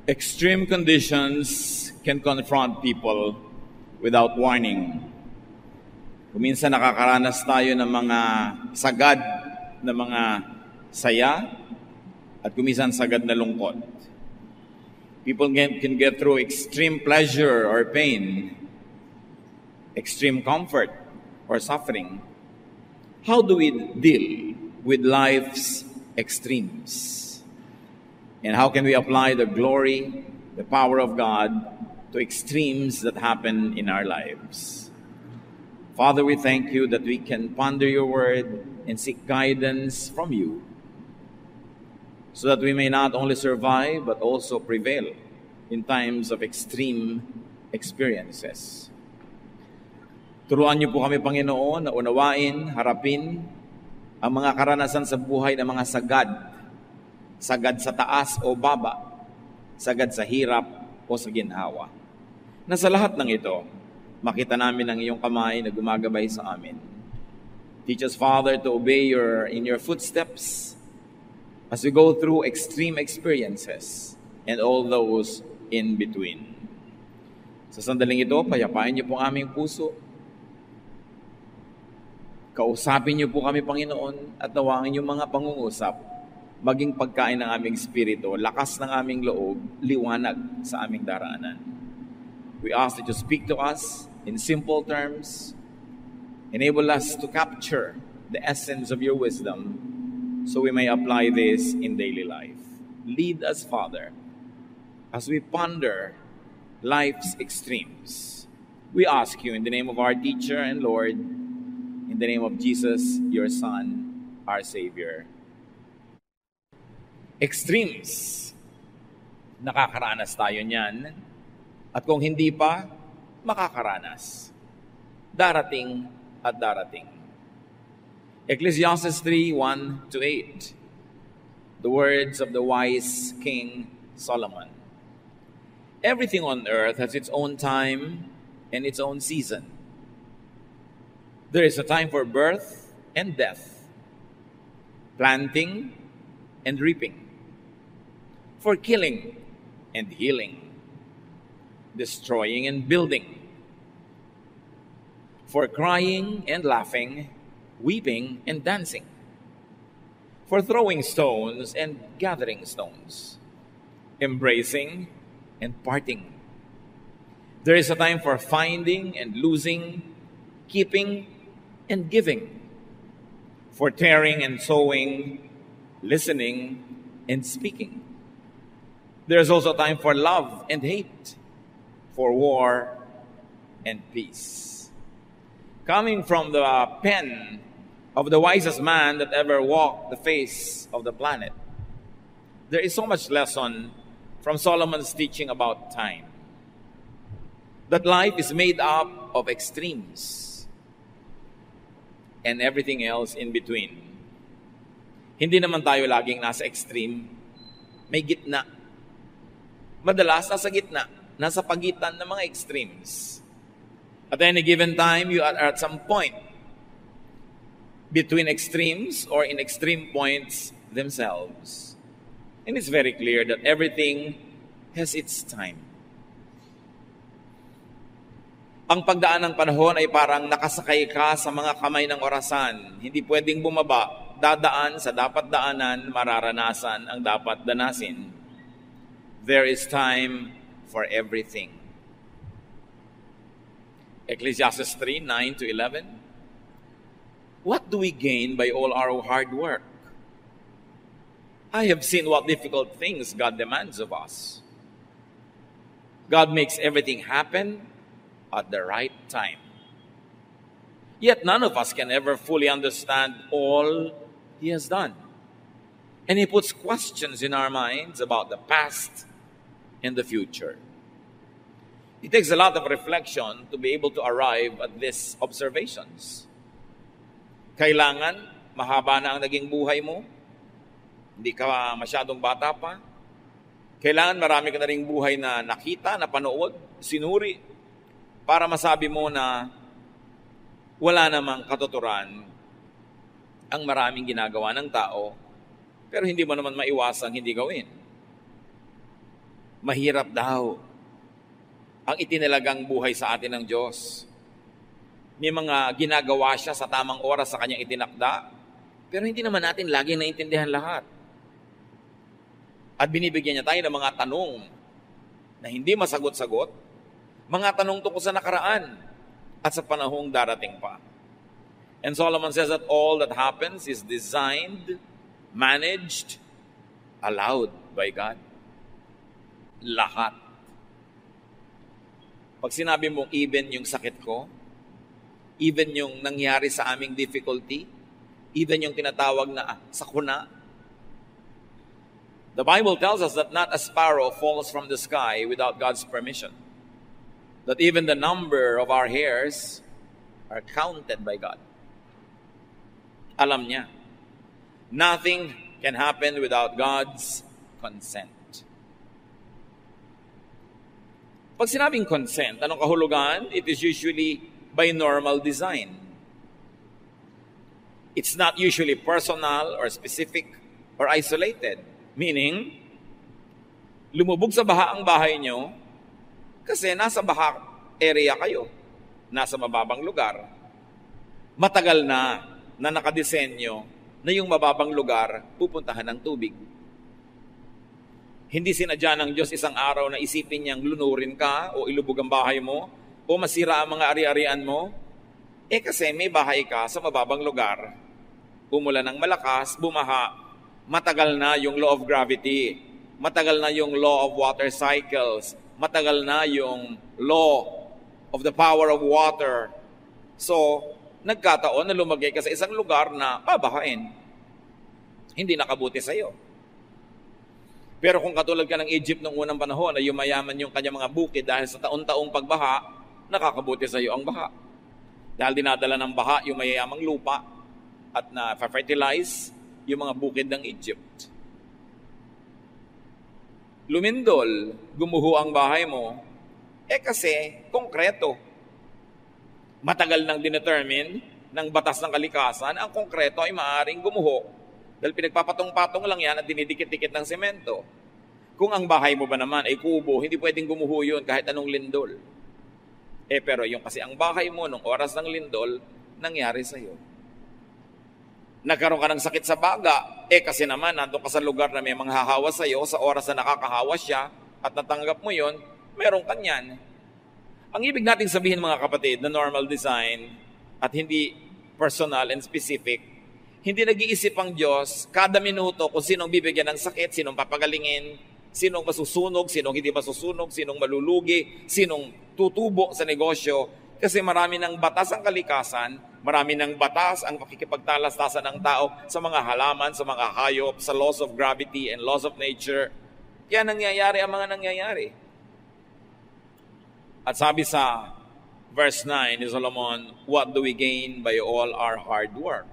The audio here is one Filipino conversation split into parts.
Extreme conditions can confront people without warning. Kuminsan nakakaranas tayo ng mga sagad na mga saya at kuminsan sagad na lungkot. People can get through extreme pleasure or pain, extreme comfort or suffering. How do we deal with life's extremes? And how can we apply the glory, the power of God to extremes that happen in our lives? Father, we thank you that we can ponder your word and seek guidance from you so that we may not only survive but also prevail in times of extreme experiences. Turuan niyo po kami, Panginoon, na unawain, harapin ang mga karanasan sa buhay ng mga sagad. Sagad sa taas o baba, sagad sa hirap o sa ginhawa. Na sa lahat ng ito, makita namin ang iyong kamay na gumagabay sa amin. Teach us, Father, to obey in your footsteps as we go through extreme experiences and all those in between. Sa sandaling ito, payapain niyo po ang aming puso. Kausapin niyo po kami, Panginoon, at nawangin yung mga pangungusap, maging pagkain ng aming espiritu, lakas ng aming loob, liwanag sa aming daraanan. We ask that you speak to us in simple terms, enable us to capture the essence of your wisdom so we may apply this in daily life. Lead us, Father, as we ponder life's extremes. We ask you in the name of our teacher and Lord, in the name of Jesus, your Son, our Savior. Extremes. Nakakaranas tayo niyan. At kung hindi pa, makakaranas. Darating at darating. Ecclesiastes 3:1-8. The words of the wise King Solomon. Everything on earth has its own time and its own season. There is a time for birth and death, planting and reaping, for killing and healing, destroying and building, for crying and laughing, weeping and dancing, for throwing stones and gathering stones, embracing and parting. There is a time for finding and losing, keeping and giving, for tearing and sowing, listening and speaking. There is also time for love and hate, for war and peace. Coming from the pen of the wisest man that ever walked the face of the planet, there is so much lesson from Solomon's teaching about time. That life is made up of extremes and everything else in between. Hindi naman tayo laging nasa extreme. May gitna. Madalas nasa gitna, nasa pagitan ng mga extremes. At any given time, you are at some point between extremes or in extreme points themselves. And it's very clear that everything has its time. Ang pagdaan ng panahon ay parang nakasakay ka sa mga kamay ng orasan. Hindi pwedeng bumaba, dadaan sa dapat daanan, mararanasan ang dapat danasin. There is time for everything. Ecclesiastes 3:9-11. What do we gain by all our hard work? I have seen what difficult things God demands of us. God makes everything happen at the right time. Yet none of us can ever fully understand all He has done. And He puts questions in our minds about the past and the future. It takes a lot of reflection to be able to arrive at these observations. Kailangan mahaba na ang naging buhay mo. Hindi ka masyadong bata pa. Kailangan marami ka na ring buhay na nakita, napanood, sinuri, para masabi mo na wala namang katuturan ang maraming ginagawa ng tao, pero hindi mo naman maiwasang hindi gawin. Mahirap daw ang itinalagang buhay sa atin ng Diyos. May mga ginagawa siya sa tamang oras sa kanyang itinakda, pero hindi naman natin laging naintindihan lahat. At binibigyan niya tayo ng mga tanong na hindi masagot-sagot, mga tanong tungkol sa nakaraan at sa panahong darating pa. And Solomon says that all that happens is designed, managed, allowed by God. Lahat. Pag sinabi mong even yung sakit ko, even yung nangyari sa aming difficulty, even yung tinatawag na sakuna, the Bible tells us that not a sparrow falls from the sky without God's permission. That even the number of our hairs are counted by God. Alam niya. Nothing can happen without God's consent. Pag sinabing consent, anong kahulugan? It is usually by normal design. It's not usually personal or specific or isolated. Meaning, lumubog sa baha ang bahay nyo kasi nasa baha area kayo. Nasa mababang lugar. Matagal na nakadesenyo na yung mababang lugar pupuntahan ng tubig. Hindi sinadya ng Diyos isang araw na isipin niyang lunurin ka o ilubog ang bahay mo o masira ang mga ari-arian mo. Kasi may bahay ka sa mababang lugar. Umulan ng malakas, bumaha. Matagal na yung law of gravity. Matagal na yung law of water cycles. Matagal na yung law of the power of water. So, nagkataon na lumagay ka sa isang lugar na babahain. Hindi nakabuti sa'yo. Pero kung katulad ka ng Egypt noong unang panahon na yumayaman yung kanyang mga bukid dahil sa taon-taong pagbaha, nakakabuti sa iyo ang baha. Dahil dinadala ng baha yung mayayamang lupa at na-fertilize yung mga bukid ng Egypt. Lumindol, gumuho ang bahay mo, kasi konkreto. Matagal nang dinetermine ng batas ng kalikasan, ang konkreto ay maaaring gumuho. Dahil pinagpapatong-patong lang yan at dinidikit-dikit ng semento. Kung ang bahay mo ba naman ay kubo, hindi pwedeng gumuho yun kahit anong lindol. Pero yung kasi ang bahay mo nung oras ng lindol, nangyari sa'yo. Nagkaroon ka ng sakit sa baga, kasi naman nandun ka sa lugar na may manghahawa sa'yo, sa oras na nakakahawa siya, at natanggap mo yun, meron kanyan. Ang ibig nating sabihin mga kapatid, na normal design at hindi personal and specific, hindi nag-iisip ang Diyos kada minuto kung sinong bibigyan ng sakit, sinong papagalingin, sinong masusunog, sinong hindi masusunog, sinong malulugi, sinong tutubo sa negosyo. Kasi marami ng batas ang kalikasan, marami ng batas ang pakikipagtalastasan ng tao sa mga halaman, sa mga hayop, sa laws of gravity and laws of nature. Kaya nangyayari ang mga nangyayari. At sabi sa verse 9 ni Solomon, what do we gain by all our hard work?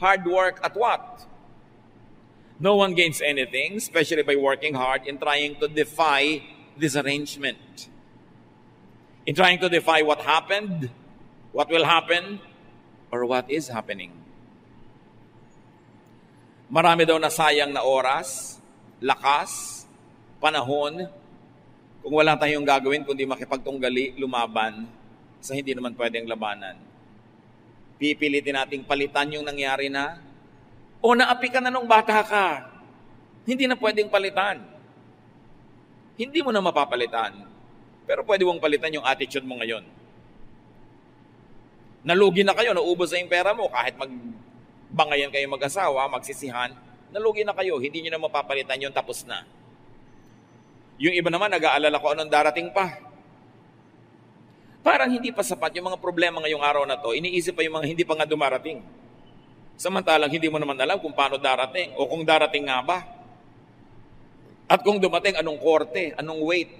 Hard work at what? No one gains anything, especially by working hard in trying to defy this arrangement. In trying to defy what happened, what will happen, or what is happening. Marami daw nasayang na oras, lakas, panahon, kung wala tayong gagawin kundi makipagtunggali, lumaban sa hindi naman pwedeng labanan. Pipilitin nating palitan yung nangyari na, o naapi ka na nung bata ka, hindi na pwedeng palitan. Hindi mo na mapapalitan, pero pwede mong palitan yung attitude mo ngayon. Nalugi na kayo, naubos na yung pera mo, kahit magbangayan kayo mag-asawa, magsisihan, nalugi na kayo, hindi nyo na mapapalitan yun, tapos na. Yung iba naman, nag-aalala ko anong darating pa. Parang hindi pa sapat yung mga problema ngayong araw na to, iniisip pa yung mga hindi pa nga dumarating. Samantalang hindi mo naman alam kung paano darating o kung darating nga ba. At kung dumating, anong korte, anong weight,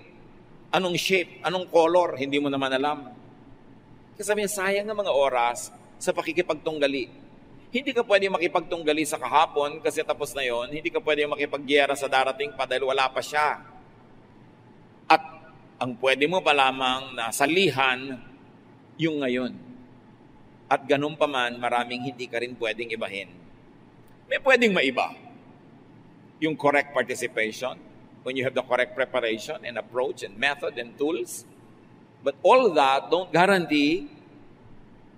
anong shape, anong color, hindi mo naman alam. Kasi sabihin, sayang ng mga oras sa pakikipagtunggali. Hindi ka pwede makipagtunggali sa kahapon kasi tapos na yon. Hindi ka pwede makipagyera sa darating pa dahil wala pa siya. At ang pwede mo pa lamang na salihan yung ngayon. At ganun pa man, maraming hindi ka rin pwedeng ibahin. May pwedeng maiba. Yung correct participation, when you have the correct preparation and approach and method and tools. But all that don't guarantee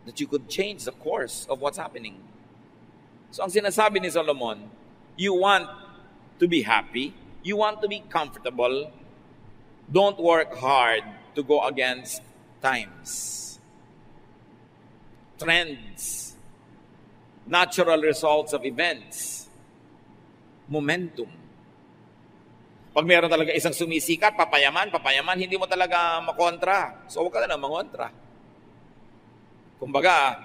that you could change the course of what's happening. So ang sinasabi ni Solomon, you want to be happy, you want to be comfortable, don't work hard to go against times, trends, natural results of events, momentum. Pag meron talaga isang sumisikat, papayaman, hindi mo talaga makontra. So huwag ka na mangontra. Kumbaga,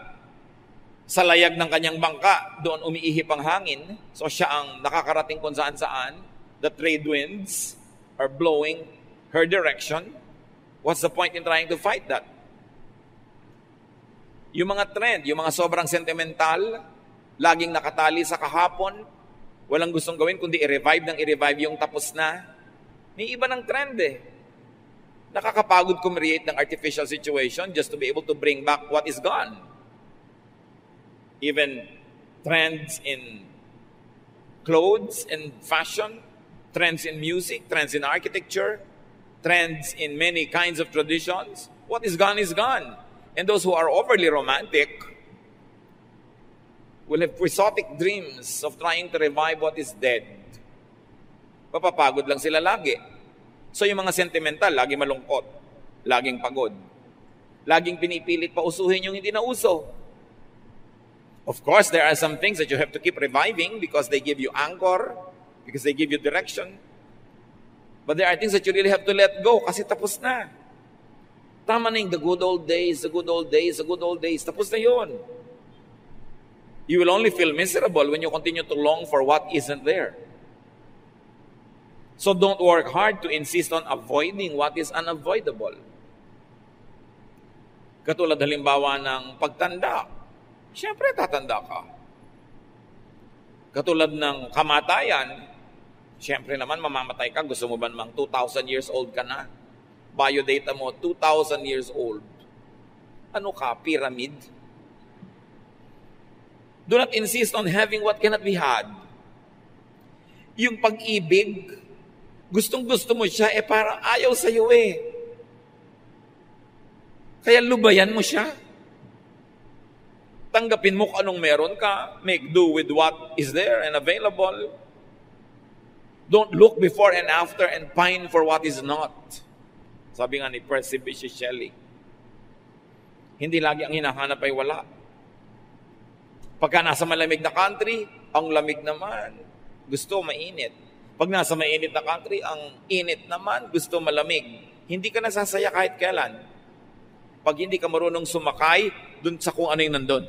sa layag ng kanyang bangka, doon umiihip ang hangin. So siya ang nakakarating kung saan-saan. The trade winds are blowing her direction. What's the point in trying to fight that? Yung mga trend, yung mga sobrang sentimental, laging nakatali sa kahapon, walang gustong gawin kundi i-revive yung tapos na. May iba ng trend eh. Nakakapagod create ng artificial situation just to be able to bring back what is gone. Even trends in clothes and fashion, trends in music, trends in architecture, trends in many kinds of traditions. What is gone is gone. And those who are overly romantic will have quixotic dreams of trying to revive what is dead. Papapagod lang sila lagi. So yung mga sentimental, lagi malungkot, laging pagod, laging pinipilit pa usuhin yung hindi na uso. Of course, there are some things that you have to keep reviving because they give you anchor, because they give you direction. But there are things that you really have to let go kasi tapos na. Tama na yung the good old days, the good old days, the good old days. Tapos na yun. You will only feel miserable when you continue to long for what isn't there. So don't work hard to insist on avoiding what is unavoidable. Katulad halimbawa ng pagtanda. Siyempre tatanda ka. Katulad ng kamatayan. Siyempre naman mamamatay ka. Gusto mo ba namang 2,000 years old ka na? Biodata mo, 2,000 years old. Ano ka? Pyramid? Do not insist on having what cannot be had. Yung pag-ibig, gustong-gusto mo siya, parang ayaw sa'yo eh. Kaya lubayan mo siya. Tanggapin mo kung anong meron ka. Make do with what is there and available. Don't look before and after and pine for what is not. Sabi nga ni Percy Bysshe Shelley, hindi lagi ang hinahanap ay wala. Pagka nasa malamig na country, ang lamig naman, gusto mainit. Pag nasa mainit na country, ang init naman, gusto malamig. Hindi ka nasasaya kahit kailan. Pag hindi ka marunong sumakay dun sa kung ano yung nandun.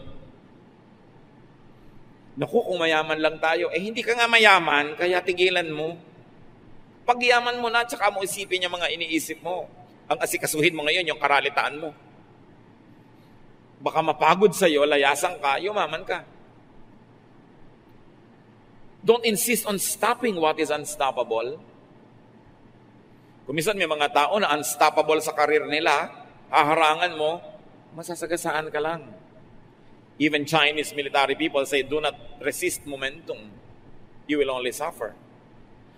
Naku, kung mayaman lang tayo, hindi ka nga mayaman, kaya tigilan mo. Pag yaman mo na, tsaka mo isipin yung mga iniisip mo. Ang asikasuhin mo ngayon, yung karalitaan mo. Baka mapagod sa'yo, layasan ka, yumaman ka. Don't insist on stopping what is unstoppable. Kung minsan may mga tao na unstoppable sa karir nila, haharangan mo, masasagasaan ka lang. Even Chinese military people say, do not resist momentum. You will only suffer.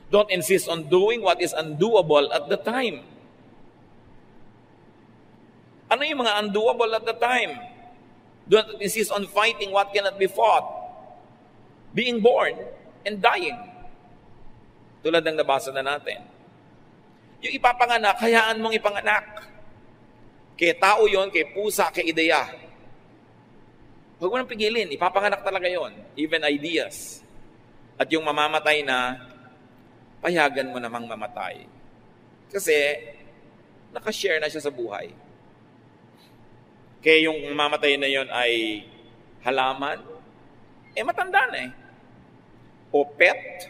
Don't insist on doing what is undoable at the time. Ano yung mga undoable at the time? Don't insist on fighting what cannot be fought. Being born and dying. Tulad ng nabasa na natin. Yung ipapanganak, hayaan mong ipanganak. Kay tao yon, kay pusa, kay ideya. Huwag mo nang pigilin, ipapanganak talaga yon. Even ideas. At yung mamamatay na, payagan mo namang mamatay. Kasi, nakashare na siya sa buhay. Kaya yung mamatay na yon ay halaman, matanda na eh. O pet,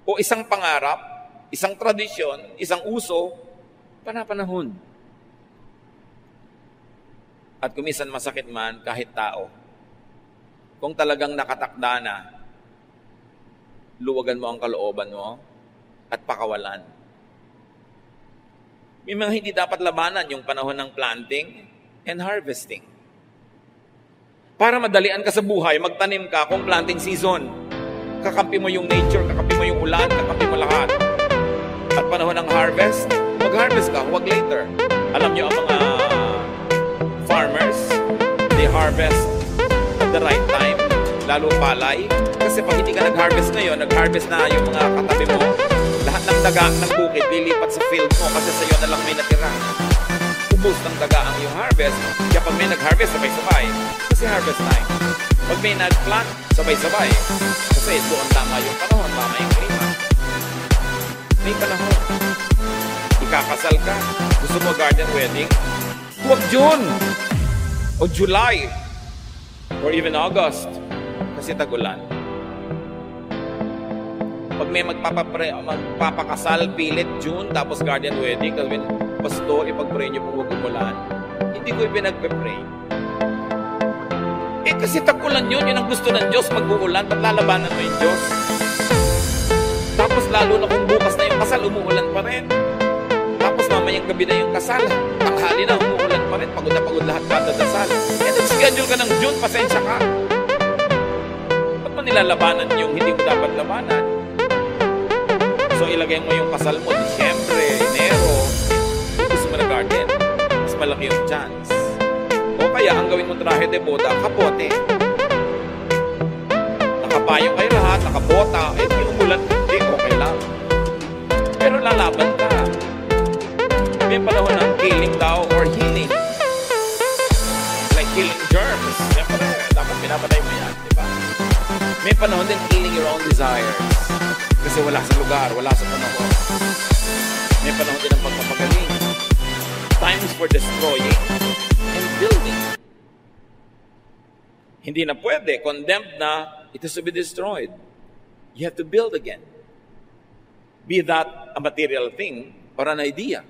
o isang pangarap, isang tradisyon, isang uso, panapanahon. At kumisan masakit man kahit tao. Kung talagang nakatakda na, luwagan mo ang kalooban mo at pakawalan. May mga hindi dapat labanan yung panahon ng planting and harvesting. Para madalian ka sa buhay, magtanim ka kung planting season. Kakampi mo yung nature, kakampi mo yung ulan, kakampi mo lahat. panahon ng harvest, mag-harvest ka, huwag later. Alam nyo, ang mga farmers, they harvest at the right time, lalo palay. Kasi pag hindi ka nag-harvest ngayon, nag-harvest na yung mga katabi mo, lahat ng daga ng bukid lilipat sa field mo kasi sa'yo na lang may natira. Ubus ng daga ang yung harvest, kaya pag may nag-harvest, sabay-sabay. Kasi harvest time. Pag may nag-plant, sabay-sabay. Kasi doon tama yung panahon, tama yung klima. May panahon. Ikakasal ka. Gusto mo garden wedding? Huwag June o July or even August kasi tag-ulan. Pag may magpapakasal, pilit June, tapos garden wedding, kasi pastor, ipag-pray niyo kung huwag umulan. Hindi ko ipinagpe-pray. Kasi tag-ulan yun ang gusto ng Diyos, mag-uulan, ba't lalabanan mo yung Diyos? Tapos lalo na kung bukas na yung kasal, umuulan pa rin. Tapos mamayang gabi na yung kasal, tanghali na, umuulan pa rin, pagod na pagod lahat kadadasal. Nag-schedule ka ng June, pasensya ka. Ba't mo nilalabanan yung hindi mo dapat labanan? So ilagay mo yung kasal mo, Disyembre, Enero, gusto mo na garden, mas malaki yung chance. O kaya, ang gawin mo trahe de boda, kapote. Nakapayong kayo lahat, nakabota, yung umulan, hindi, okay lang. Pero lalaban ka. May panahon ng killing daw or healing. Like killing germs. Siyempre, dapat pinapatay mo yan, di ba? May panahon din killing your own desires. Kasi wala sa lugar, wala sa panahon. May panahon din ang pagpapagaling. Times for destroying and building. Hindi na pwede. Condemned na, it is to be destroyed. You have to build again. Be that a material thing or an idea.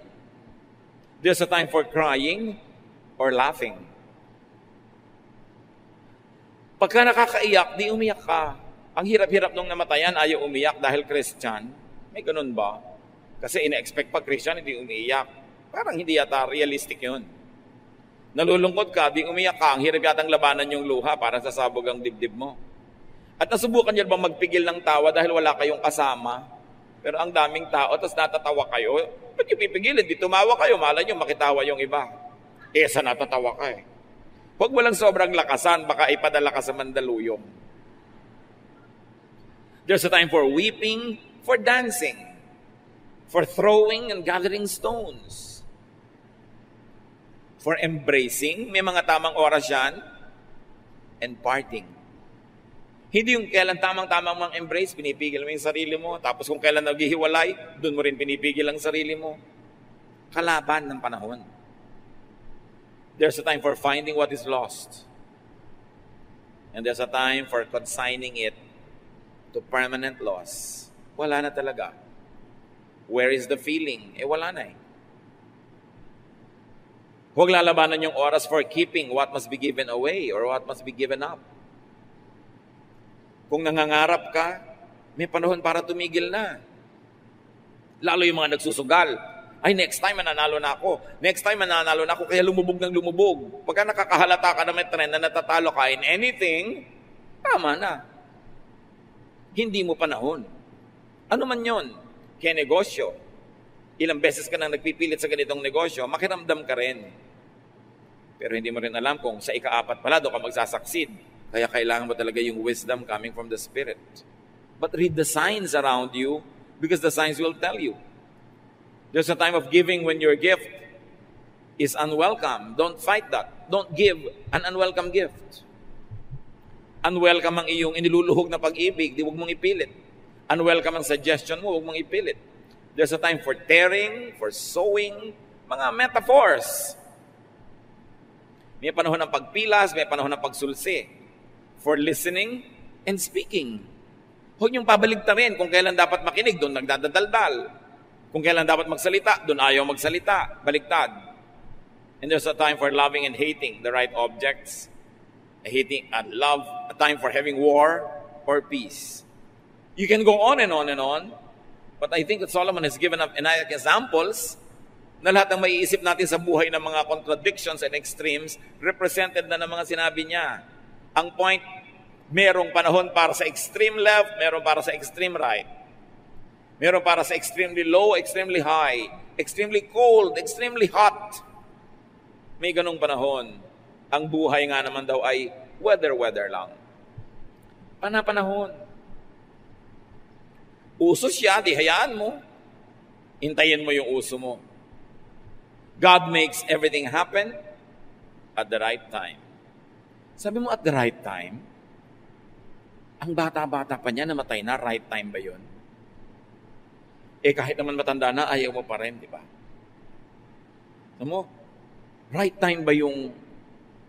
There's a time for crying or laughing. Pagka nakakaiyak, di umiyak ka. Ang hirap-hirap nung namatayan, ayaw umiyak dahil Christian. May ganun ba? Kasi ina-expect pag Christian, hindi umiiyak. Parang hindi yata realistic yun. Nalulungkot ka, di umiyak ka. Ang hirap yatang labanan yung luha para sasabog ang dibdib mo. At nasubukan niyo ba magpigil ng tawa dahil wala kayong kasama? Pero ang daming tao, tapos natatawa kayo. Ba't yung pipigilin? Di tumawa kayo, malay nyo makitawa yung iba. Sa natatawa ka eh. Huwag mo lang sobrang lakasan, baka ipadala ka sa Mandaluyong. There's a time for weeping, for dancing, for throwing and gathering stones, for embracing, may mga tamang oras yan, and parting. Hindi yung kailan tamang-tamang mang embrace, pinipigil mo yung sarili mo, tapos kung kailan naghihiwalay, doon mo rin pinipigil ang sarili mo. Kalaban ng panahon. There's a time for finding what is lost. And there's a time for consigning it to permanent loss. Wala na talaga. Where is the feeling? Wala na eh. Huwag lalabanan yung oras for keeping what must be given away or what must be given up. Kung nangangarap ka, may panahon para tumigil na. Lalo yung mga nagsusugal. Ay, next time mananalo na ako. Next time mananalo na ako, kaya lumubog ng lumubog. Pagka nakakahalata ka na may trend na natatalo ka in anything, tama na. Hindi mo panahon. Ano man yon? Kaya negosyo. Ilang beses ka nang nagpipilit sa ganitong negosyo, makiramdam ka rin. Pero hindi mo rin alam kung sa ika-4 pala doon ka magsasucceed. Kaya kailangan mo talaga yung wisdom coming from the Spirit. But read the signs around you because the signs will tell you. There's a time of giving when your gift is unwelcome. Don't fight that. Don't give an unwelcome gift. Unwelcome ang iyong iniluluhog na pag-ibig, di huwag mong ipilit. Unwelcome ang suggestion mo, huwag mong ipilit. There's a time for tearing, for sowing, mga metaphors. May panahon ng pagpilas, may panahon ng pagsulsi. For listening and speaking. Huwag niyong pabaligtarin kung kailan dapat makinig, doon nagdadaldal. Kung kailan dapat magsalita, doon ayaw magsalita. Baligtad. And there's a time for loving and hating the right objects. Hating and love, a time for having war or peace. You can go on and on and on, but I think that Solomon has given up enough examples na lahat ng maiisip natin sa buhay ng mga contradictions and extremes, represented na ng mga sinabi niya. Ang point, merong panahon para sa extreme left, merong para sa extreme right. Meron para sa extremely low, extremely high, extremely cold, extremely hot. May ganong panahon. Ang buhay nga naman daw ay weather lang. Panahon. Uso siya, di hayaan mo. Hintayin mo yung uso mo. God makes everything happen at the right time. Sabi mo, at the right time? Ang bata-bata pa niya, namatay na, right time ba yun? Kahit naman matanda na, ayaw mo pa rin, di ba? Alam mo, right time ba yung,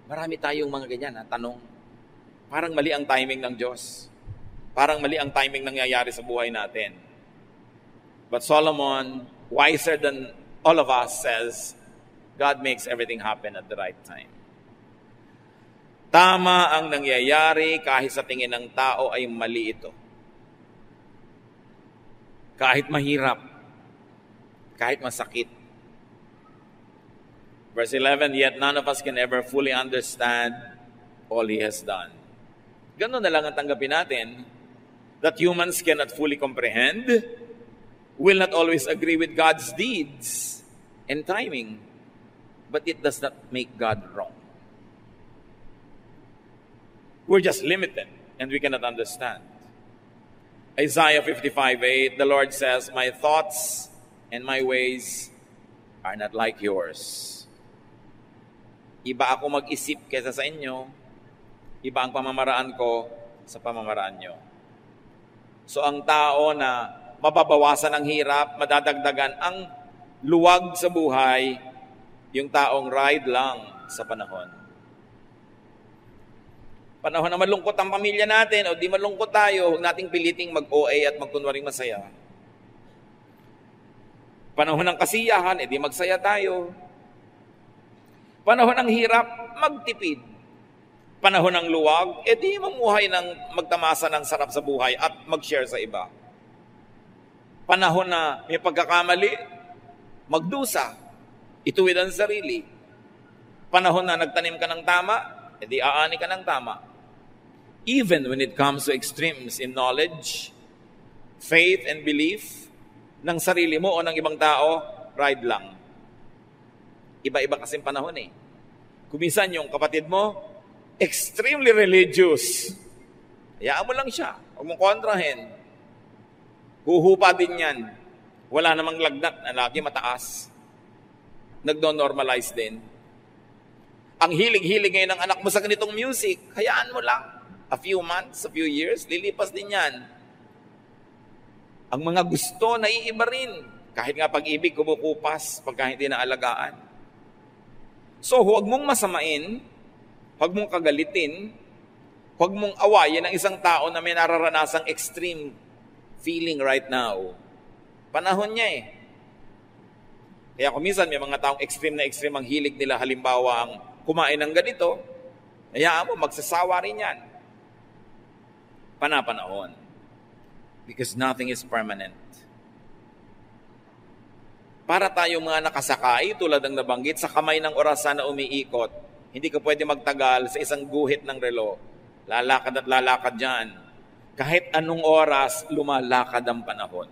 marami tayong mga ganyan, tanong. Parang mali ang timing ng Diyos. Parang mali ang timing nangyayari sa buhay natin. But Solomon, wiser than all of us, says, God makes everything happen at the right time. Tama ang nangyayari kahit sa tingin ng tao ay mali ito. Kahit mahirap, kahit masakit. Verse 11, yet none of us can ever fully understand all He has done. Ganun na lang ang tanggapin natin, that humans cannot fully comprehend, will not always agree with God's deeds and timing, but it does not make God wrong. We're just limited and we cannot understand. Isaiah 55:8, the Lord says, my thoughts and my ways are not like yours. Iba ako mag-isip kaysa sa inyo, iba ang pamamaraan ko sa pamamaraan nyo. So ang tao na mababawasan ang hirap, madadagdagan ang luwag sa buhay, yung taong ride lang sa panahon. Panahon na malungkot ang pamilya natin o di malungkot tayo, huwag nating piliting mag-OA at magkunwaring masaya. Panahon ng kasiyahan, di magsaya tayo. Panahon ng hirap, magtipid. Panahon ng luwag, di mamuhay ng magtamasa ng sarap sa buhay at mag-share sa iba. Panahon na may pagkakamali, magdusa, ituwid ang sarili. Panahon na nagtanim ka ng tama, di aani ka ng tama. Even when it comes to extremes in knowledge, faith, and belief, ng sarili mo o ng ibang tao, ride lang. Iba-iba kasing panahon eh. Kuminsan yung kapatid mo, extremely religious. Hayaan mo lang siya. Huwag mong kontrahin. Huhupa din yan. Wala namang lagnat na lagi mataas. Nagno-normalize din. Ang hilig-hilig ngayon ng anak mo sa ganitong music, hayaan mo lang. A few months, a few years, lilipas din yan. Ang mga gusto, naiiba rin. Kahit nga pag-ibig, kumukupas pagka hindi naalagaan. So, huwag mong masamain, huwag mong kagalitin, huwag mong awayin ang isang tao na may nararanasang extreme feeling right now. Panahon niya eh. Kaya kung minsan may mga taong extreme na extreme ang hilig nila, halimbawa ang kumain ng ganito, hayaan mo, magsasawa rin yan. Panahon. Because nothing is permanent. Para tayong mga nakasakay, tulad ng nabanggit, sa kamay ng orasan na umiikot, hindi ka pwede magtagal sa isang guhit ng relo. Lalakad at lalakad dyan. Kahit anong oras, lumalakad ang panahon.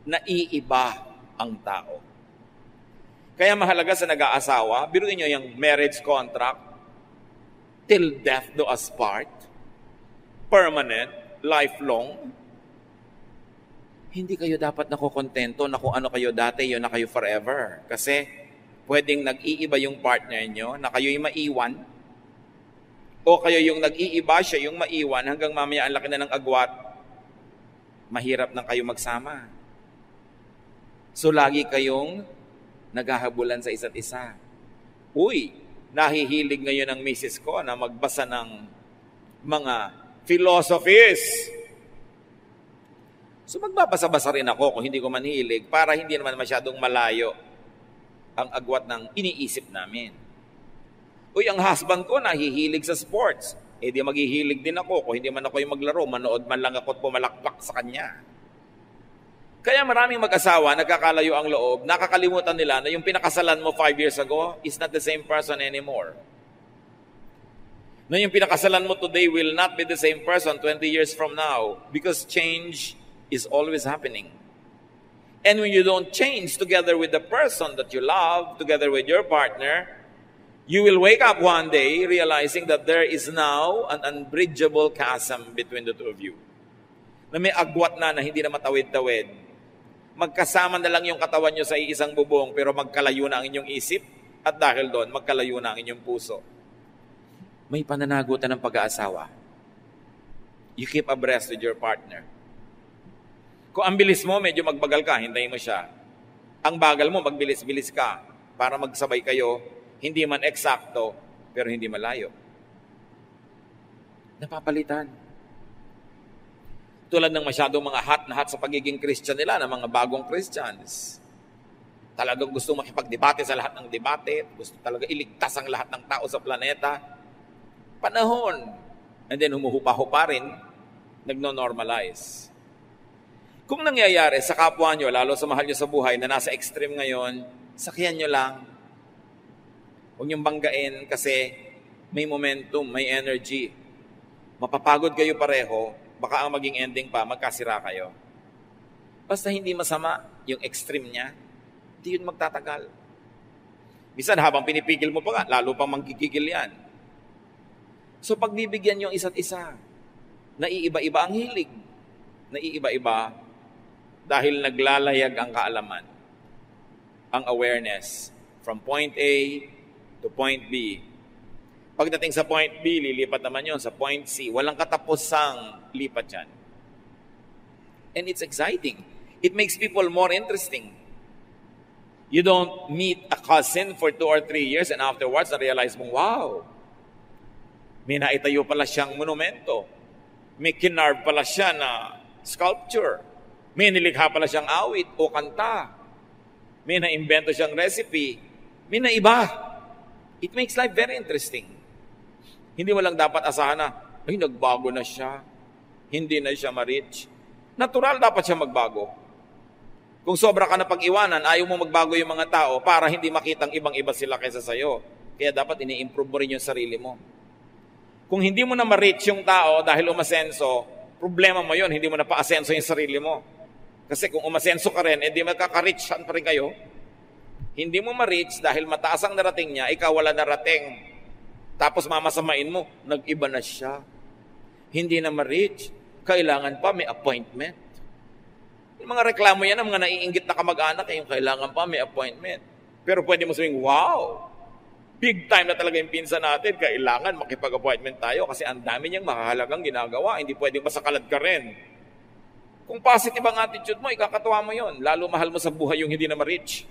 Naiiba ang tao. Kaya mahalaga sa nag-aasawa, biruin nyo yung marriage contract, till death do us part, permanent, lifelong. Hindi kayo dapat nakukontento na kung ano kayo dati, yun na kayo forever. Kasi pwedeng nag-iiba yung partner nyo na kayo'y maiwan. O kayo yung nag-iiba, siya yung maiwan hanggang mamaya ang laki na ng agwat. Mahirap na kayo magsama. So lagi kayong naghahabulan sa isa't isa. Uy, nahihilig ngayon ang misis ko na magbasa ng mga philosophies. So magbabasa-basa rin ako kung hindi ko manhilig para hindi naman masyadong malayo ang agwat ng iniisip namin. Uy, ang husband ko nahihilig sa sports. Di maghihilig din ako. Kung hindi man ako yung maglaro, manood man lang ako at pumalakpak sa kanya. Kaya maraming mag-asawa, nagkakalayo ang loob, nakakalimutan nila na yung pinakasalan mo 5 years ago is not the same person anymore. Na yung pinakasalan mo today will not be the same person 20 years from now because change is always happening. And when you don't change together with the person that you love, together with your partner, you will wake up one day realizing that there is now an unbridgeable chasm between the two of you. Na may agwat na hindi na matawid-tawid. Magkasama na lang yung katawan nyo sa iisang bubong pero magkalayo na ang inyong isip at dahil doon, magkalayo na ang inyong puso. May pananagutan ng pag-aasawa. You keep abreast with your partner. Kung ang bilis mo, medyo magbagal ka, hintayin mo siya. Ang bagal mo, magbilis-bilis ka para magsabay kayo, hindi man eksakto, pero hindi malayo. Napapalitan. Tulad ng masyadong mga hot na hot sa pagiging Christian nila, ng mga bagong Christians. Talagang gusto makipagdebate sa lahat ng debate, gusto talaga iligtas ang lahat ng tao sa planeta. Panahon. And then humuhupa-hupa rin, nagno-normalize. Kung nangyayari sa kapwa nyo, lalo sa mahal nyo sa buhay na nasa extreme ngayon, sakyan nyo lang. Huwag nyong banggain kasi may momentum, may energy. Mapapagod kayo pareho, baka ang maging ending pa, magkasira kayo. Basta hindi masama yung extreme niya, hindi yun magtatagal. Minsan habang pinipigil mo pa nga, lalo pang manggigigil yan. So pagbibigyan yung isa't isa, naiiba-iba ang hilig, naiiba-iba dahil naglalayag ang kaalaman, ang awareness from point A to point B. Pagdating sa point B, lilipat naman yon sa point C. Walang katapusang lipat yan. And it's exciting. It makes people more interesting. You don't meet a cousin for 2 or 3 years and afterwards na-realize mong, wow, may naitayo pala siyang monumento. May kinarve pala siya na sculpture. May nilikha pala siyang awit o kanta. May naimbento siyang recipe. May naiba. It makes life very interesting. Hindi mo lang dapat asahan na, ay, nagbago na siya. Hindi na siya ma-reach. Natural dapat siya magbago. Kung sobra ka na pag-iwanan, ayaw mo magbago yung mga tao para hindi makitang ibang-iba sila kaysa sa'yo. Kaya dapat ini-improve mo rin yung sarili mo. Kung hindi mo na ma-reach yung tao dahil umasenso, problema mo yun, hindi mo na pa-asenso yung sarili mo. Kasi kung umasenso ka rin, hindi magkaka-reachan pa rin kayo. Hindi mo ma-reach dahil mataas ang narating niya, ikaw wala narating. Tapos mamasamain mo, nag-iba na siya. Hindi na ma-reach. Kailangan pa may appointment. Yung mga reklamo yan, ang mga naiinggit na kamag-anak, yung kailangan pa may appointment. Pero pwede mo sabihin, wow, big time na talaga yung pinsan natin, kailangan makipag-appointment tayo kasi ang dami niyang mahalagang ginagawa, hindi pwedeng masakalad ka rin. Kung positive ang attitude mo, ikakatuwa mo yon. Lalo mahal mo sa buhay yung hindi na ma-reach.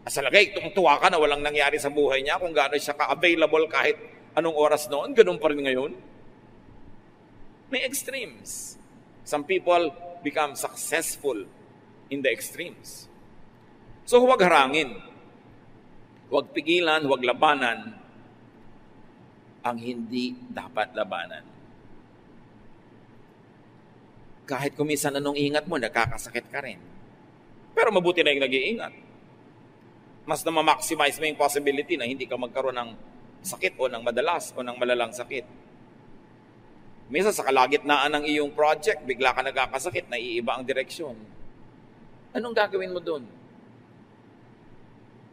Asalagay, tungtuwa ka na walang nangyari sa buhay niya, kung gaano siya ka-available kahit anong oras noon, ganun pa rin ngayon. May extremes. Some people become successful in the extremes. So huwag harangin. Huwag pigilan, huwag labanan ang hindi dapat labanan. Kahit kumisan anong ingat mo, nakakasakit ka rin. Pero mabuti na yung nag-iingat. Mas na ma-maximize mo yung possibility na hindi ka magkaroon ng sakit o ng madalas o ng malalang sakit. Minsan sa kalagitnaan ng iyong project, bigla ka nagkakasakit, naiiba ang direksyon. Anong gagawin mo doon?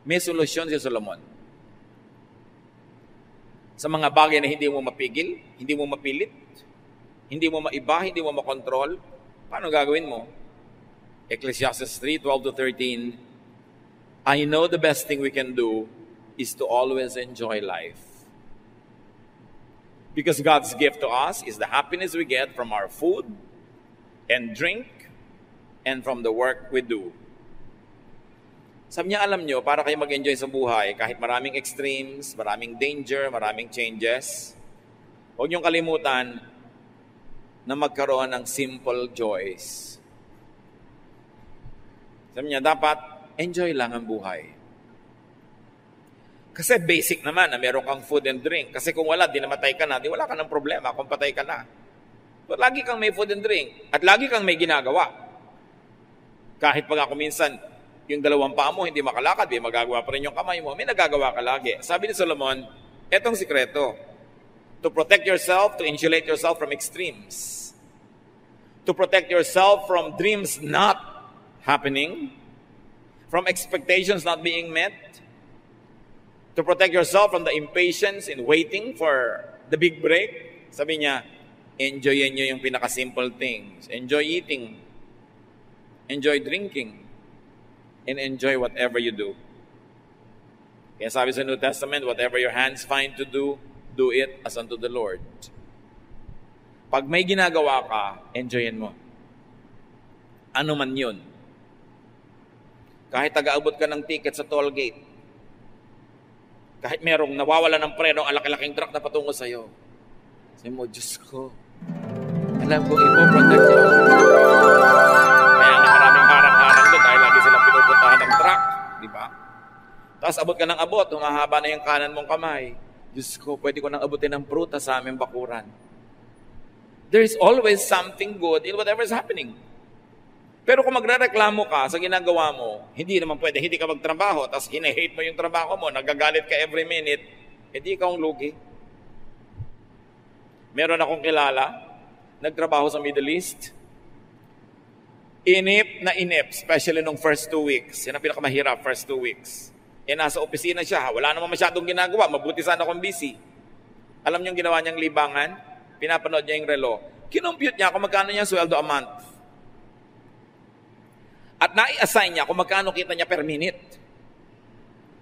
May solusyon si Solomon. Sa mga bagay na hindi mo mapigil, hindi mo mapilit, hindi mo maiba, hindi mo makontrol, paano gagawin mo? Ecclesiastes 3:12-13, I know the best thing we can do is to always enjoy life. Because God's gift to us is the happiness we get from our food and drink and from the work we do. Sabi niya, alam nyo, para kayo mag-enjoy sa buhay, kahit maraming extremes, maraming danger, maraming changes, huwag niyong kalimutan na magkaroon ng simple joys. Sabi niya, dapat enjoy lang ang buhay. Kasi basic naman na meron kang food and drink. Kasi kung wala, di namatay ka na, di wala ka ng problema kung patay ka na. But lagi kang may food and drink. At lagi kang may ginagawa. Kahit pag ako minsan, yung dalawang paa mo, hindi makalakad, may magagawa pa rin yung kamay mo, may nagagawa ka lagi. Sabi ni Solomon, etong sikreto, to protect yourself, to insulate yourself from extremes. to protect yourself from dreams not happening, from expectations not being met, to protect yourself from the impatience in waiting for the big break. Sabi niya, enjoyin nyo yung pinaka-simple things. Enjoy eating, enjoy drinking, and enjoy whatever you do. Kaya sabi sa New Testament, whatever your hands find to do, do it as unto the Lord. Pag may ginagawa ka, enjoyin mo. Ano man yun. Kahit taga-abot ka ng ticket sa toll gate, kahit merong nawawala ng preno ang laki-laking truck na patungo sa'yo, sabi mo, Diyos ko, alam kong ipoprotect yun. Kaya nga maraming harang-harang doon dahil lagi silang pinupuntahan ng truck. Di ba? Tapos abot ka ng abot, humahaba na yung kanan mong kamay. Diyos ko, pwede ko nang abutin ng pruta sa aming bakuran. There is always something good in whatever is happening. Pero kung magrereklamo ka sa ginagawa mo, hindi naman pwede, hindi ka magtrabaho, tapos hine-hate mo yung trabaho mo, nagagalit ka every minute, hindi ka ang lugi. Meron akong kilala, nagtrabaho sa Middle East, inip na inip, especially nung first 2 weeks. Yan ang pinakamahirap, first 2 weeks. Nasa opisina siya, wala naman masyadong ginagawa, mabuti sana kung busy. Alam niyo yung ginawa niyang libangan? Pinapanood niya yung relo. Kinumpute niya kung magkano niya sweldo a month. At nai-assign niya kung magkano kita niya per minute.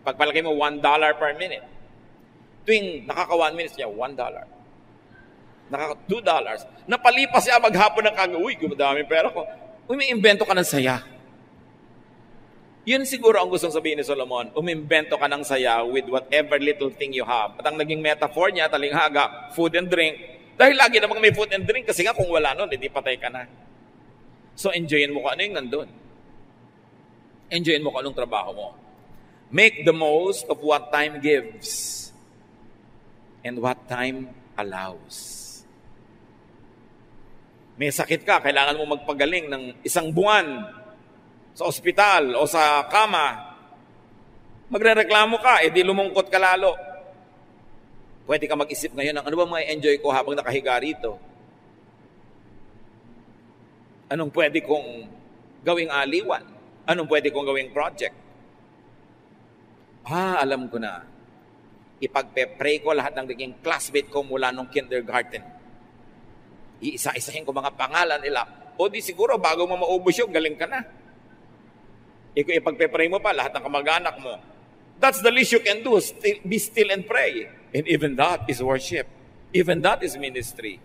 Pagpalagay mo, $1 per minute. Tuwing nakaka 1 minute niya, $1. Nakaka $2. Napalipas siya maghapon ng kaga, uy, gumadami pera ko. Uy, may invento ka ng saya. Yun siguro ang gustong sabihin ni Solomon, umimbento ka ng saya with whatever little thing you have. At ang naging metaphor niya, talinghaga, food and drink. Dahil lagi namang may food and drink, kasi nga kung wala nun, hindi patay ka na. So enjoyin mo kung ano yung nandun. Enjoyin mo kung anong trabaho mo. Make the most of what time gives and what time allows. May sakit ka, kailangan mo magpagaling ng 1 buwan sa ospital o sa kama. Magrereklamo ka, edi lumungkot ka lalo. Pwede ka mag-isip ngayon ng ano ba ma-enjoy ko habang nakahiga rito? Anong pwede kong gawing aliwan? Anong pwede kong gawing project? Alam ko na. Ipagpe-pray ko lahat ng naging classmate ko mula nung kindergarten. Iisa-isahin ko mga pangalan nila. O di siguro bago mo maubos yun, galing ka na. Ipagpe-pray mo pa lahat ng kamag-anak mo. That's the least you can do. Be still and pray. And even that is worship. Even that is ministry.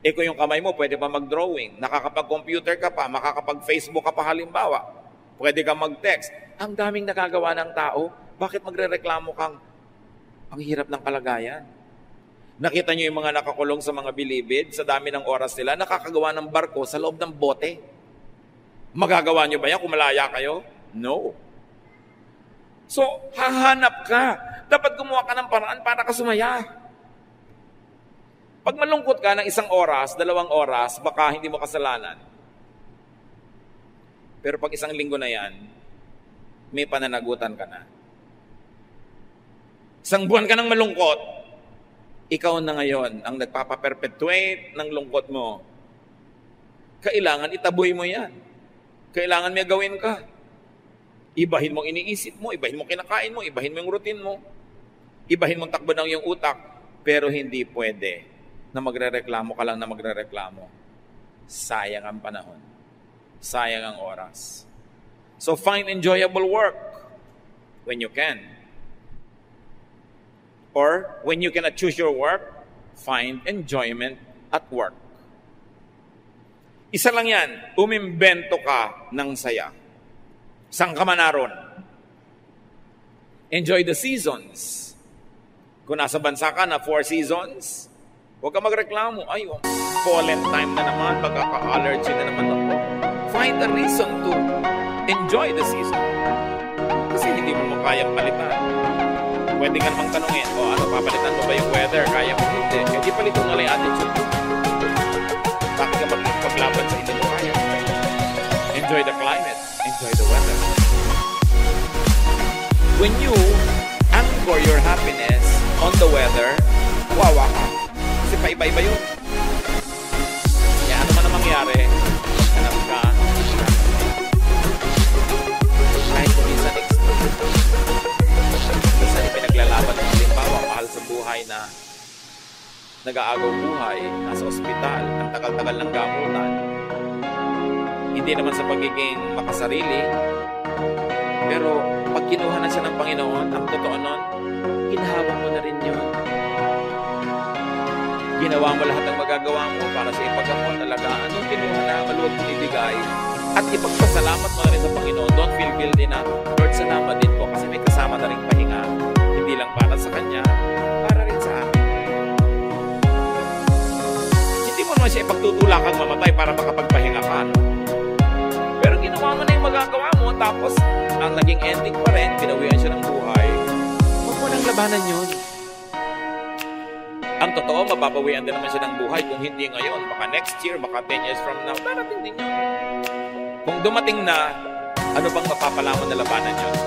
Kung yung kamay mo, pwede pa mag-drawing. Nakakapag-computer ka pa, makakapag-Facebook ka pa halimbawa. Pwede ka mag-text. Ang daming nakagawa ng tao, bakit magre-reklamo kang ang hirap ng kalagayan? Nakita niyo yung mga nakakulong sa mga bilibid, sa dami ng oras nila, nakakagawa ng barko sa loob ng bote. Magagawa niyo ba yan kung malaya kayo? No. So, hahanap ka. Dapat gumawa ka ng paraan para ka sumaya. Pag malungkot ka ng 1 oras, 2 oras, baka hindi mo kasalanan. Pero pag 1 linggo na yan, may pananagutan ka na. 1 buwan ka ng malungkot, ikaw na ngayon ang nagpapaperpetuate ng lungkot mo. Kailangan itaboy mo yan. Kailangan may gawin ka. Ibahin mong iniisip mo, ibahin mong kinakain mo, ibahin mo yung routine mo, ibahin mong takbo ng iyong utak, pero hindi pwede na magrereklamo ka lang na magrereklamo. Sayang ang panahon. Sayang ang oras. So find enjoyable work when you can. Or when you cannot choose your work, find enjoyment at work. Isa lang yan, umimbento ka ng saya. Saan ka man naroon? Enjoy the seasons. Kung nasa bansa ka na 4 seasons, huwag ka magreklamo. Ay, pollen time na naman, pagkaka-allergy na naman ako. Find a reason to enjoy the season. Kasi hindi mo makayang palitan. Pwede ka namang tanungin, ano, papalitan mo ba yung weather? Kaya mo hindi. Kaya di palitan na lang yung attitude mo. Bakit ka magpaglaban sa hindi mo kaya? Enjoy the climate. Enjoy the weather. When you anchor your happiness on the weather, wawa ka. Kasi paiba-iba yun. Kaya ano man ang mangyari, mangyayari, maghanap ka, kahit kung minsan ipinaglalaban ng halimbawa, mahal sa buhay na nag-aagaw buhay, nasa ospital, ang tagal-tagal ng gamutan. Hindi naman sa pagiging makasarili, pero pag kinuha na siya ng Panginoon, ang totoo nun, ginawa mo na rin yun. Ginawa mo lahat ng magagawa mo para sa ipaggamot, alagaan. Nung kinuha na, maluwag mong ibigay. At ipagpasalamat mo na rin sa Panginoon. Don't feel guilty na, Lord, salamat din po kasi may kasama na rin pahinga. Hindi lang para sa Kanya, para rin sa akin. Hindi mo naman siya ipagtutulakang mamatay para makapagpahinga ka, no? Pero ginawa mo na yung magagawa mo, tapos ang naging ending pa rin, pinawian siya ng buhay. Huwag mo nang labanan yun. Ang totoo, mapapawian din naman siya ng buhay. Kung hindi ngayon, baka next year, baka 10 years from now, darating din yun. Kung dumating na, ano bang mapapalamon na labanan yun?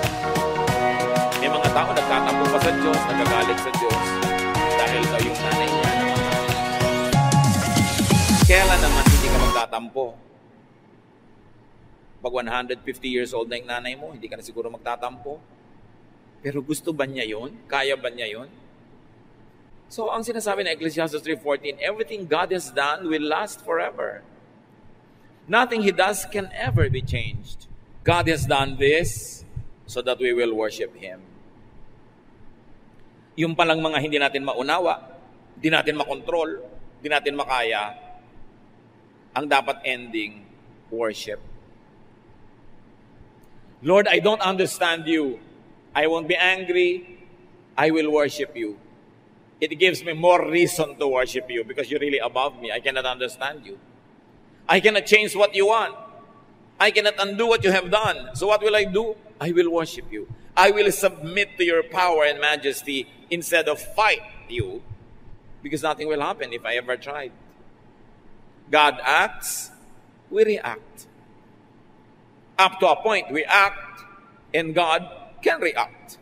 May mga tao nagtatampo pa sa Diyos, nagagalit sa Diyos, dahil daw yung nanay niya. Kailan naman hindi ka magtatampo? Pag 150 years old na yung nanay mo, hindi ka na siguro magtatampo. Pero gusto ba niya yun? Kaya ba niya yun? So, ang sinasabi ng Ecclesiastes 3:14, everything God has done will last forever. Nothing He does can ever be changed. God has done this so that we will worship Him. Yung palang mga hindi natin maunawa, hindi natin makontrol, hindi natin makaya, ang dapat ending, worship. Lord, I don't understand you. I won't be angry. I will worship you. It gives me more reason to worship you because you're really above me. I cannot understand you. I cannot change what you want. I cannot undo what you have done. So what will I do? I will worship you. I will submit to your power and majesty instead of fight you, because nothing will happen if I ever tried. God acts, we react. Up to a point, we act, and God can react.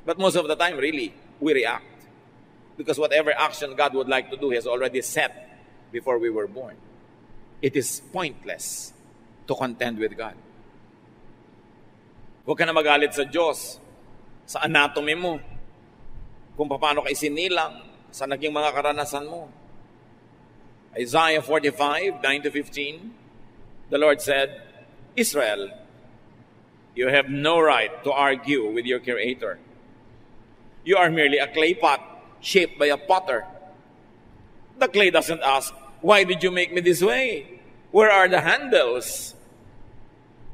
But most of the time, really, we react. Because whatever action God would like to do, He has already set before we were born. It is pointless to contend with God. Huwag ka na magalit sa Diyos, sa anatomy mo, kung paano ka isinilang, sa naging mga karanasan mo. Isaiah 45, 9-15, the Lord said, Israel, you have no right to argue with your Creator. You are merely a clay pot shaped by a potter. The clay doesn't ask, why did you make me this way? Where are the handles?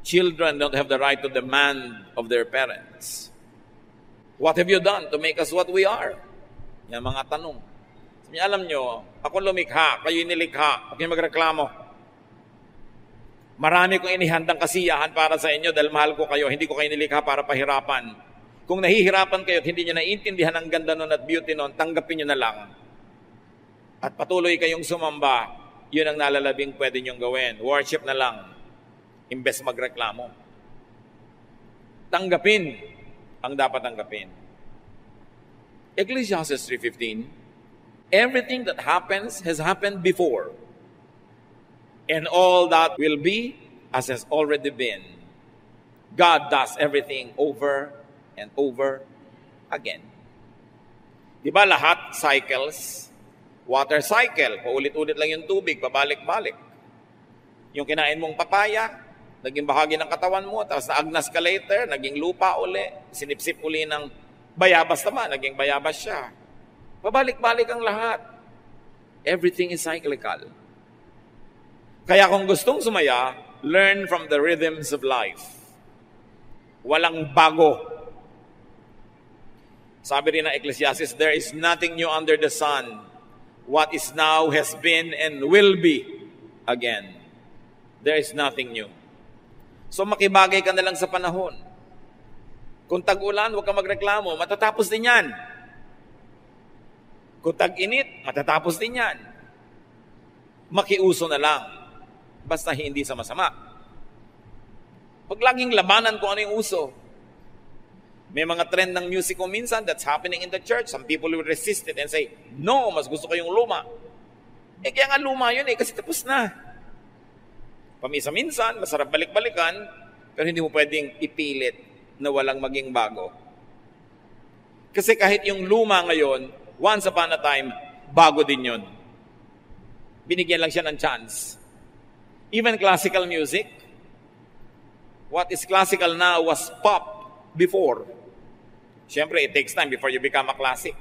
Children don't have the right to demand of their parents. What have you done to make us what we are? Yan mga tanong. Sabi niya, alam nyo, ako lumikha, kayo inilikha, huwag niyo magreklamo. Marami kong inihandang kasiyahan para sa inyo dahil mahal ko kayo, hindi ko kayo nilikha para pahirapan. Kung nahihirapan kayo at hindi nyo naiintindihan ang ganda nun at beauty nun, tanggapin nyo na lang. At patuloy kayong sumamba, yun ang nalalabing pwede nyong gawin. Worship na lang, imbes magreklamo. Tanggapin ang dapat tanggapin. Ecclesiastes 3:15, everything that happens has happened before, and all that will be as has already been. God does everything over and over again. Diba lahat cycles? Water cycle, paulit-ulit lang yung tubig, pabalik-balik. Yung kinain mong papaya, naging bahagi ng katawan mo, tapos naagnas ka later, naging lupa uli, sinipsip uli ng bayabas naman, naging bayabas siya. Pabalik-balik ang lahat. Everything is cyclical. Kaya kung gustong sumaya, learn from the rhythms of life. Walang bago. Sabi rin ng Ecclesiastes, there is nothing new under the sun. What is now has been and will be again. There is nothing new. So makibagay ka na lang sa panahon. Kung tag-ulan, huwag ka magreklamo, matatapos din yan. Kung tag-init, matatapos din yan. Makiuso na lang. Basta hindi sa masama. Huwag laging labanan kung ano yung uso. May mga trend ng music kung minsan that's happening in the church. Some people will resist it and say, no, mas gusto ko yung luma. Kaya nga luma yun kasi tapos na. Pamisa-minsan, masarap balik-balikan, pero hindi mo pwedeng ipilit na walang maging bago. Kasi kahit yung luma ngayon, once upon a time, bago din yun. Binigyan lang siya ng chance. Even classical music, what is classical now was pop before. Siyempre, it takes time before you become a classic.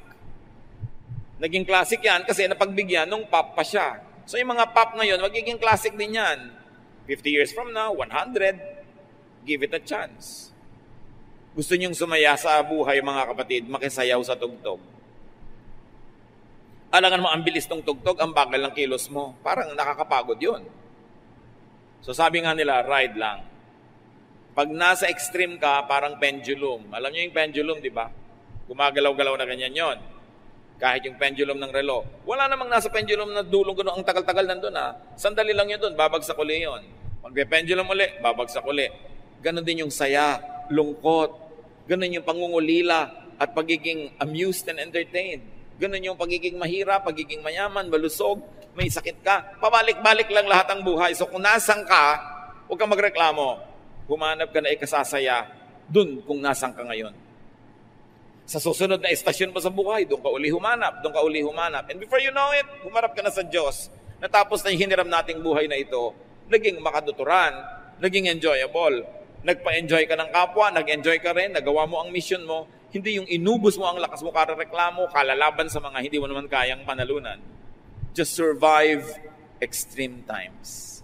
Naging classic yan kasi napagbigyan nung pop pa siya. So yung mga pop ngayon, magiging classic din yan. 50 years from now, 100, give it a chance. Gusto niyong sumaya sa buhay, mga kapatid, makisayaw sa tugtog. Alangan mo, ang bilis ng tugtog, ang bagal ng kilos mo. Parang nakakapagod yun. So sabi nga nila, ride lang. Pag nasa extreme ka, parang pendulum. Alam niyo yung pendulum, di ba? Gumagalaw-galaw na ganyan yon. Kahit yung pendulum ng relo. Wala namang nasa pendulum na dulong gano'n. Ang tagal-tagal nandun ha. Sandali lang yun doon, babagsak uli yun. Pag may pendulum uli, babagsak uli. Ganon din yung saya, lungkot. Ganon yung pangungulila at pagiging amused and entertained. Ganon yung pagiging mahirap, pagiging mayaman, malusog, may sakit ka. Pabalik-balik lang lahat ang buhay. So kung nasan ka, huwag kang magreklamo. Humanap ka na ikasasaya dun kung nasan ka ngayon. Sa susunod na estasyon mo sa buhay, doon ka uli humanap, doon ka uli humanap. And before you know it, humarap ka na sa Diyos. Natapos na yung hiniram nating buhay na ito, naging makaduturan, naging enjoyable. Nagpa-enjoy ka ng kapwa, nag-enjoy ka rin, nagawa mo ang mission mo, hindi yung inubos mo ang lakas mo para reklamo, kalalaban sa mga hindi mo naman kayang panalunan. Just survive extreme times.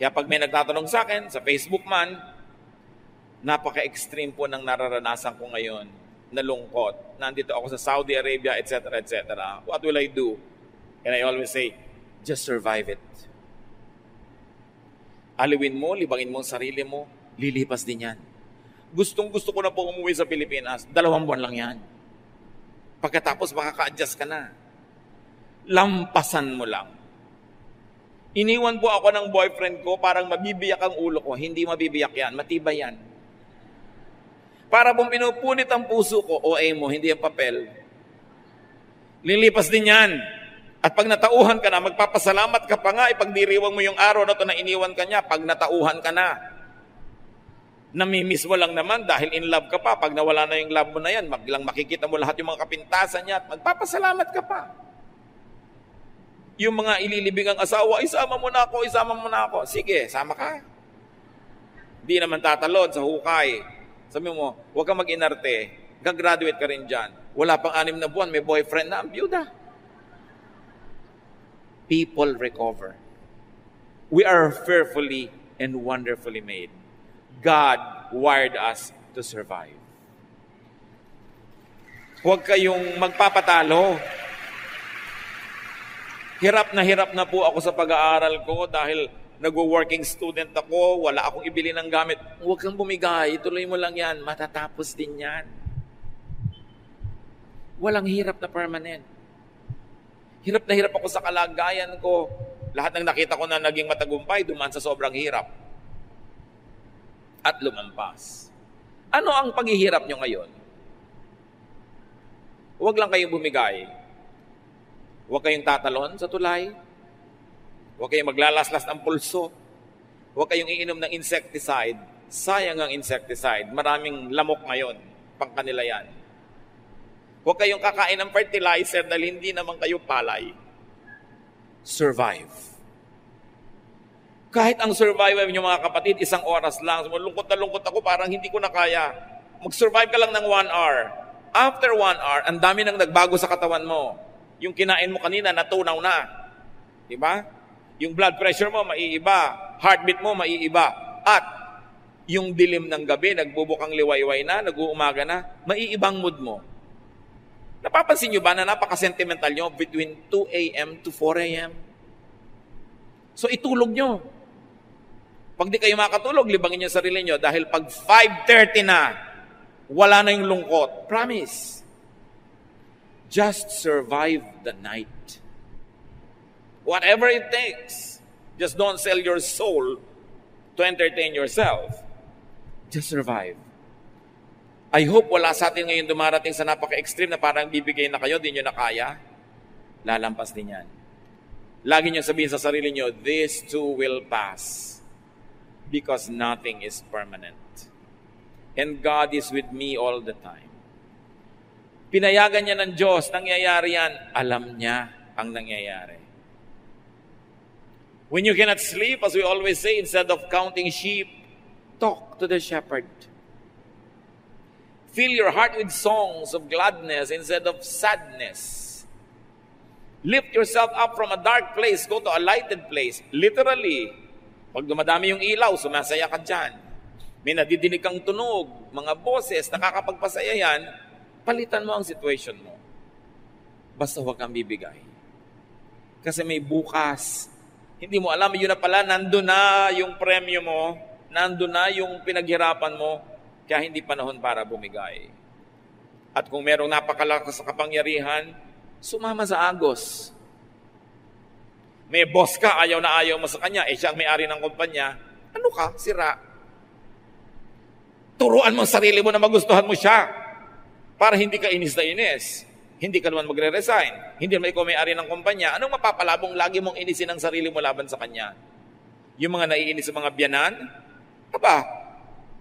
Kaya pag may nagtatanong sa akin, sa Facebook man, napaka-extreme po ng nararanasan ko ngayon na lungkot. Nandito ako sa Saudi Arabia, etc., etc. What will I do? And I always say, just survive it. Aliwin mo, libangin mo ang sarili mo, lilipas din yan. Gustong-gusto ko na po umuwi sa Pilipinas, 2 buwan lang yan. Pagkatapos makaka-adjust ka na. Lampasan mo lang. Iniwan po ako ng boyfriend ko, parang mabibiyak ang ulo ko. Hindi mabibiyak yan, matibay yan. Para pong pinupunit ang puso ko, OA mo, hindi ang papel. Lilipas din yan. At pag natauhan ka na, magpapasalamat ka pa nga, ipagdiriwang mo yung araw na ito na iniwan ka niya, pag natauhan ka na. Namimiss mo lang naman dahil in love ka pa. Pag nawala na yung love mo na yan, maglang makikita mo lahat yung mga kapintasan niya at magpapasalamat ka pa. Yung mga ililibing ang asawa, isama mo na ako, isama mo na ako. Sige, sama ka. Di naman tatalon sa hukay. Sabi mo, huwag kang mag-inarte. Gagraduate ka rin dyan. Wala pang 6 na buwan, may boyfriend na, ang byuda. People recover. We are fearfully and wonderfully made. God wired us to survive. Huwag kayong magpapatalo. Hirap na po ako sa pag-aaral ko dahil nagwo-working student ako, wala akong ibili ng gamit. Huwag kang bumigay, ituloy mo lang yan, matatapos din yan. Walang hirap na permanent. Hirap na hirap ako sa kalagayan ko. Lahat ng nakita ko na naging matagumpay, dumaan sa sobrang hirap. At lumampas. Ano ang paghihirap nyo ngayon? Huwag lang kayong bumigay. Huwag kayong tatalon sa tulay. Huwag kayong maglalaslas ng pulso. Huwag kayong iinom ng insecticide. Sayang ang insecticide. Maraming lamok ngayon. Pangkanila yan. Huwag kayong kakain ng fertilizer dahil hindi naman kayo palay. Survive. Kahit ang survival niyo mga kapatid, 1 oras lang. Lungkot na lungkot ako, parang hindi ko na kaya. Mag-survive ka lang ng 1 hour. After 1 hour, ang dami nang nagbago sa katawan mo. Yung kinain mo kanina, natunaw na. Diba? Yung blood pressure mo, maiiba. Heartbeat mo, maiiba. At yung dilim ng gabi, nagbubukang liwayway na, nag-uumaga na, maiibang mood mo. Napapansin nyo ba na napaka-sentimental nyo between 2 a.m. to 4 a.m.? So itulog nyo. Pag di kayo makatulog, libangin nyo sarili nyo dahil pag 5:30 na, wala na yung lungkot. Promise. Just survive the night. Whatever it takes. Just don't sell your soul to entertain yourself. Just survive. I hope wala sa atin ngayon dumarating sa napaka-extreme na parang bibigay na kayo, di nyo na kaya. Lalampas din yan. Lagi niyo sabihin sa sarili niyo, this too will pass because nothing is permanent. And God is with me all the time. Pinayagan niya ng Diyos, nangyayari yan, alam niya ang nangyayari. When you cannot sleep, as we always say, instead of counting sheep, talk to the shepherd. Fill your heart with songs of gladness instead of sadness. Lift yourself up from a dark place, go to a lighted place. Literally, pag dumadami yung ilaw, sumasaya ka dyan. May nadidinig kang tunog, mga boses, nakakapagpasaya yan, palitan mo ang situation mo. Basta huwag kang bibigay. Kasi may bukas. Hindi mo alam, yun na pala, nandun na yung premyo mo, nandun na yung pinaghirapan mo, kaya hindi panahon para bumigay. At kung merong napakalakas na kapangyarihan, sumama sa agos. May boss ka, ayaw na ayaw mo sa kanya, siya ang may-ari ng kumpanya, ano ka? Sira. Turuan mo ang sarili mo na magustuhan mo siya para hindi ka inis na inis. Hindi ka naman magre-resign. Hindi naman ikaw may-ari ng kumpanya. Anong mapapalabong lagi mong inisin ang sarili mo laban sa kanya? Yung mga naiinis sa mga biyanan? Aba,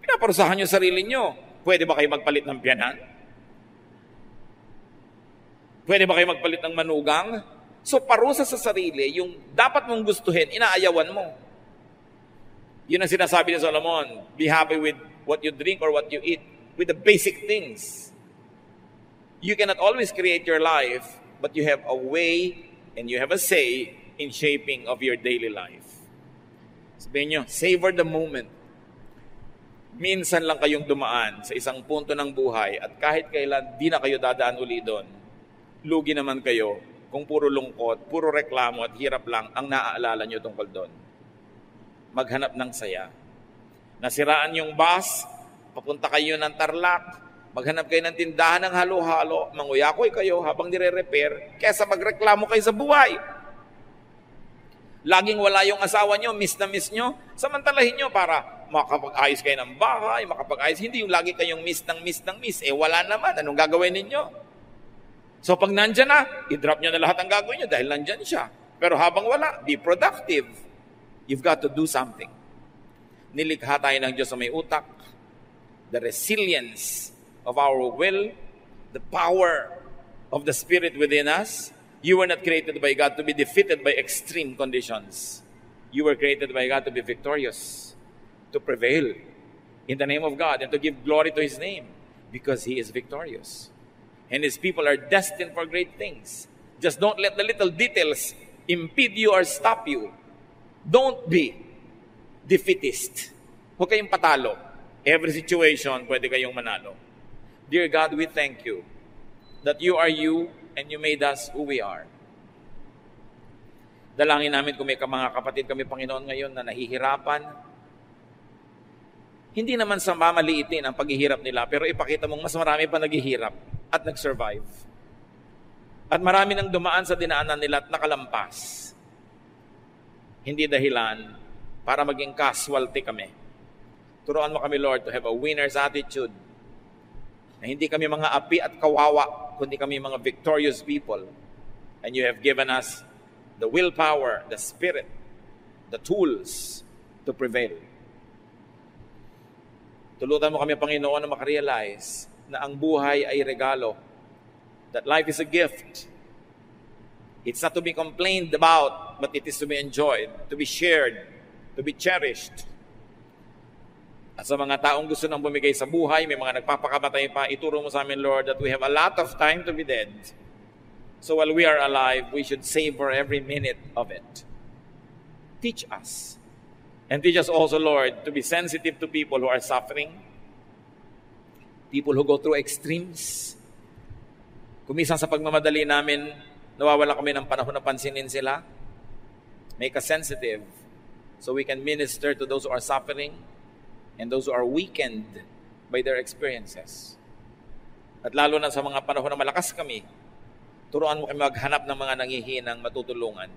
pinaparusahan yung sarili nyo. Pwede ba kayo magpalit ng biyanan? Pwede ba kayo magpalit ng manugang? So parusa sa sarili, yung dapat mong gustuhin, inaayawan mo. Yun ang sinasabi ni Solomon, be happy with what you drink or what you eat, with the basic things. You cannot always create your life, but you have a way and you have a say in shaping of your daily life. Sabihin nyo, savor the moment. Minsan lang kayong dumaan sa isang punto ng buhay at kahit kailan di na kayo dadaan uli doon. Lugi naman kayo kung puro lungkot, puro reklamo at hirap lang ang naaalala nyo tungkol doon. Maghanap ng saya. Nasiraan yung bus, papunta kayo ng Tarlac, maghanap kayo ng tindahan ng halo-halo, manguyakoy kayo habang nire-repair, kesa magreklamo kayo sa buhay. Laging wala yung asawa nyo, miss na miss nyo, samantalahin nyo para makapag-ayos kayo ng bahay, makapag-ayos. Hindi yung lagi kayong miss ng miss, wala naman, anong gagawin ninyo? So pag nandyan na, i-drop nyo na lahat ang gagawin nyo dahil nandyan siya. Pero habang wala, be productive. You've got to do something. Nilikha tayo ng Diyos sa may utak, the resilience of our will, the power of the Spirit within us. You were not created by God to be defeated by extreme conditions. You were created by God to be victorious, to prevail in the name of God and to give glory to His name because He is victorious. And His people are destined for great things. Just don't let the little details impede you or stop you. Don't be defeatist. Huwag kayong patalo. Every situation, pwede kayong manalo. Dear God, we thank you that you are you and you made us who we are. Dalangin namin kung may mga kapatid kami, Panginoon, ngayon na nahihirapan. Hindi naman sa mamaliitin ang paghihirap nila, pero ipakita mong mas marami pa naghihirap at nag-survive. At marami nang dumaan sa dinaanan nila at nakalampas. Hindi dahilan para maging casualty kami. Turuan mo kami, Lord, to have a winner's attitude. Na hindi kami mga api at kawawa, kundi kami mga victorious people. And you have given us the willpower, the spirit, the tools to prevail. Tulutan mo kami, Panginoon, na makarealize na ang buhay ay regalo. That life is a gift. It's not to be complained about, but it is to be enjoyed, to be shared, to be cherished. At sa mga taong gusto nang bumigay sa buhay, may mga nagpapakamatay pa, ituro mo sa amin, Lord, that we have a lot of time to be dead. So while we are alive, we should savor every minute of it. Teach us. And teach us also, Lord, to be sensitive to people who are suffering, people who go through extremes. Kumisan sa pagmamadali namin, nawawala kami ng panahon na pansinin sila. Make us sensitive so we can minister to those who are suffering and those who are weakened by their experiences. At lalo na sa mga panahon na malakas kami, turuan mo kami maghanap ng mga nanghihinang matutulungan.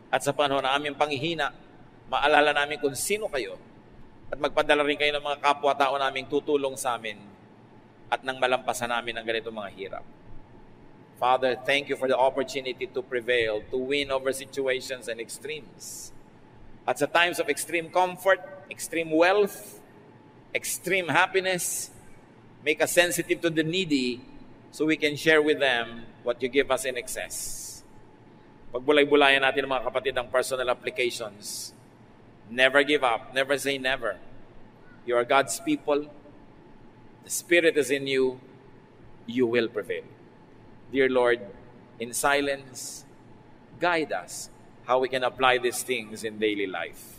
At sa panahon na aming panghihina, maalala namin kung sino kayo at magpadala rin kayo ng mga kapwa-tao naming tutulong sa amin at nang malampasan namin ang ganitong mga hirap. Father, thank you for the opportunity to prevail, to win over situations and extremes. At sa times of extreme comfort, extreme wealth, extreme happiness, make us sensitive to the needy so we can share with them what you give us in excess. Pagbulay-bulayan natin mga kapatid ang personal applications. Never give up. Never say never. You are God's people. The Spirit is in you. You will prevail. Dear Lord, in silence, guide us how we can apply these things in daily life.